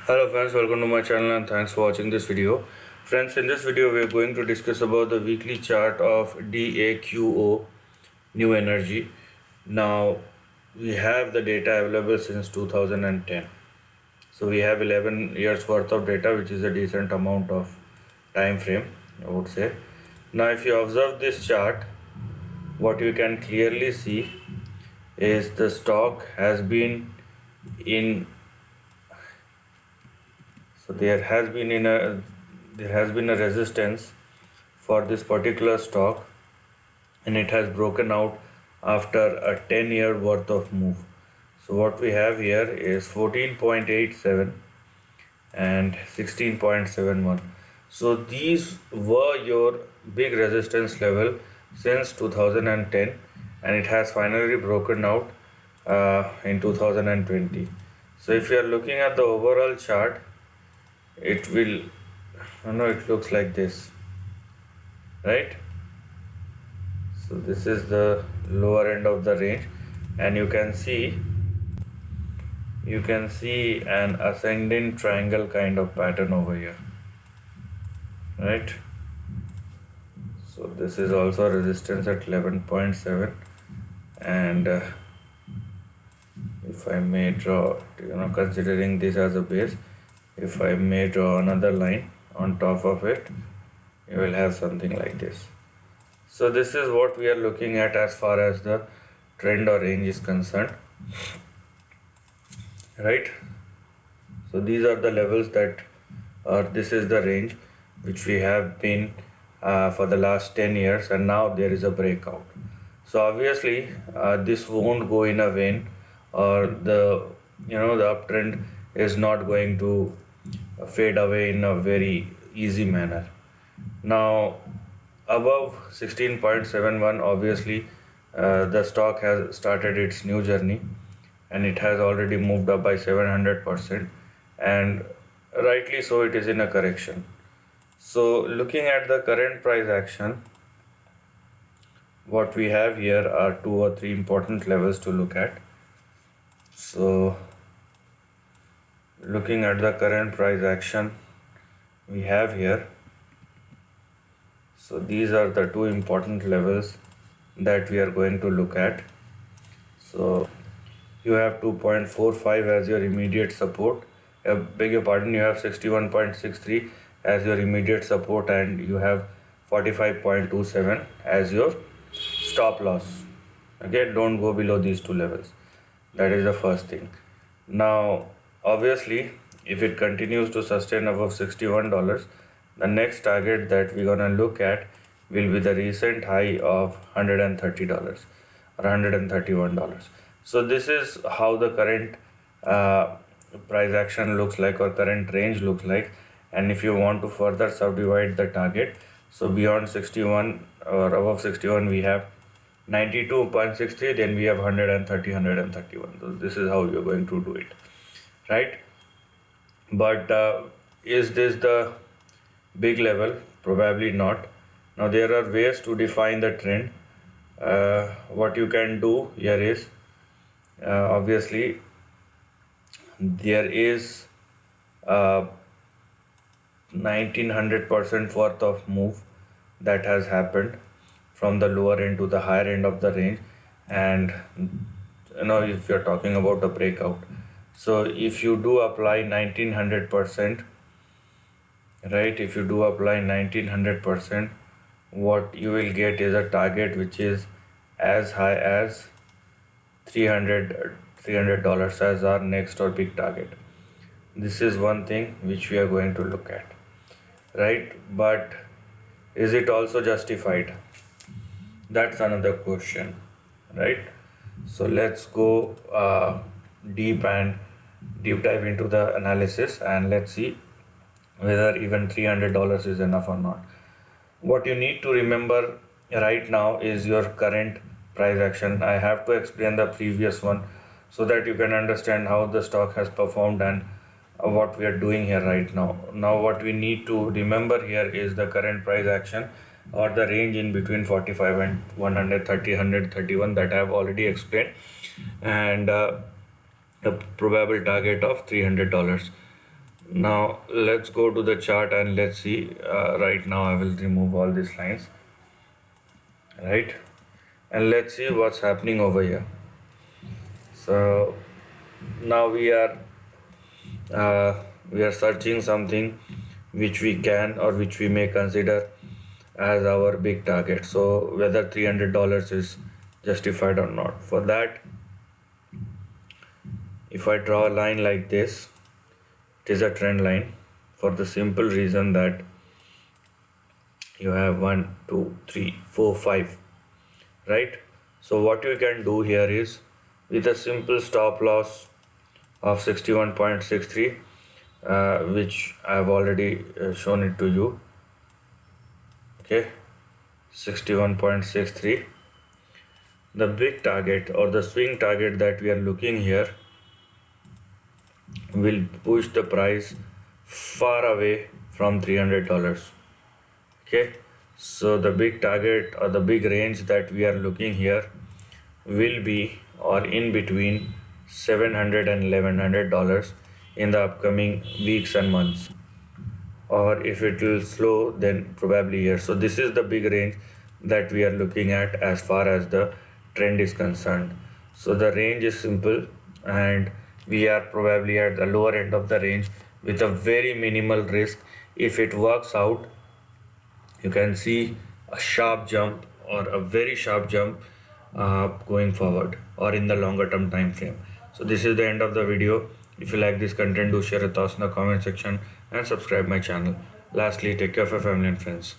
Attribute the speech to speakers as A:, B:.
A: Hello friends, welcome to my channel and thanks for watching this video. Friends, in this video we are going to discuss about the weekly chart of DAQO New Energy. Now we have the data available since 2010. So we have 11 years worth of data, which is a decent amount of time frame, I would say. Now if you observe this chart, what you can clearly see is the stock has been in so there has been a resistance for this particular stock, and it has broken out after a 10-year worth of move. So what we have here is 14.87 and 16.71. So these were your big resistance level since 2010, and it has finally broken out in 2020. So if you are looking at the overall chart, it will it looks like this, right? So this is the lower end of the range, and you can see an ascending triangle kind of pattern over here, right? So this is also resistance at 11.7, and if I may draw, considering this as a base, if I may draw another line on top of it, you will have something like this. So this is what we are looking at as far as the trend or range is concerned, right? So these are the levels or this is the range which we have been for the last 10 years, and now there is a breakout. So obviously this won't go in a vein, or the uptrend is not going to fade away in a very easy manner. Now above 16.71, obviously the stock has started its new journey, and it has already moved up by 700%, and rightly so, it is in a correction. So looking at the current price action, what we have here are 2 or 3 important levels to look at. So looking at the current price action we have here, so these are the 2 important levels that we are going to look at. So you have 2.45 as your immediate support. Beg your pardon, you have 61.63 as your immediate support, and you have 45.27 as your stop loss. Okay, don't go below these 2 levels. That is the first thing. Now obviously if it continues to sustain above $61, the next target that we're gonna look at will be the recent high of $130 or $131. So this is how the current price action looks like, or current range looks like. And if you want to further subdivide the target, so beyond 61 or above 61 we have 92.63, then we have 130, 131. So this is how you're going to do it, right? But is this the big level? Probably not. Now there are ways to define the trend. What you can do here is, obviously there is 1900% worth of move that has happened from the lower end to the higher end of the range. And if you're talking about a breakout, so if you do apply 1900%, right, if you do apply 1900%, what you will get is a target which is as high as $300 as our next or big target. This is one thing which we are going to look at, right? But is it also justified? That's another question, right? So let's go deep dive into the analysis, and let's see whether even $300 is enough or not. What you need to remember right now is your current price action. I have to explain the previous one so that you can understand how the stock has performed and what we are doing here right now. Now what we need to remember here is the current price action, or the range in between 45 and 130, 131 that I have already explained, and a probable target of $300. Now let's go to the chart and let's see. Right now I will remove all these lines, right? And let's see what's happening over here. So now uh, we are searching something which we can or which we may consider as our big target. So whether $300 is justified or not. For that, if I draw a line like this, it is a trend line for the simple reason that you have 1 2 3 4 5, right? So what you can do here is, with a simple stop loss of 61.63, which I have already shown it to you, okay, 61.63, the big target or the swing target that we are looking here will push the price far away from $300. Okay, so the big target or the big range that we are looking here will be or in between $700 and $1100 in the upcoming weeks and months, or if it will slow then probably here. So this is the big range that we are looking at as far as the trend is concerned. So the range is simple, and we are probably at the lower end of the range with a very minimal risk. If it works out, you can see a sharp jump or a very sharp jump going forward or in the longer term time frame. So this is the end of the video. If you like this content, do share your thoughts in the comment section and subscribe my channel. Lastly, take care of your family and friends.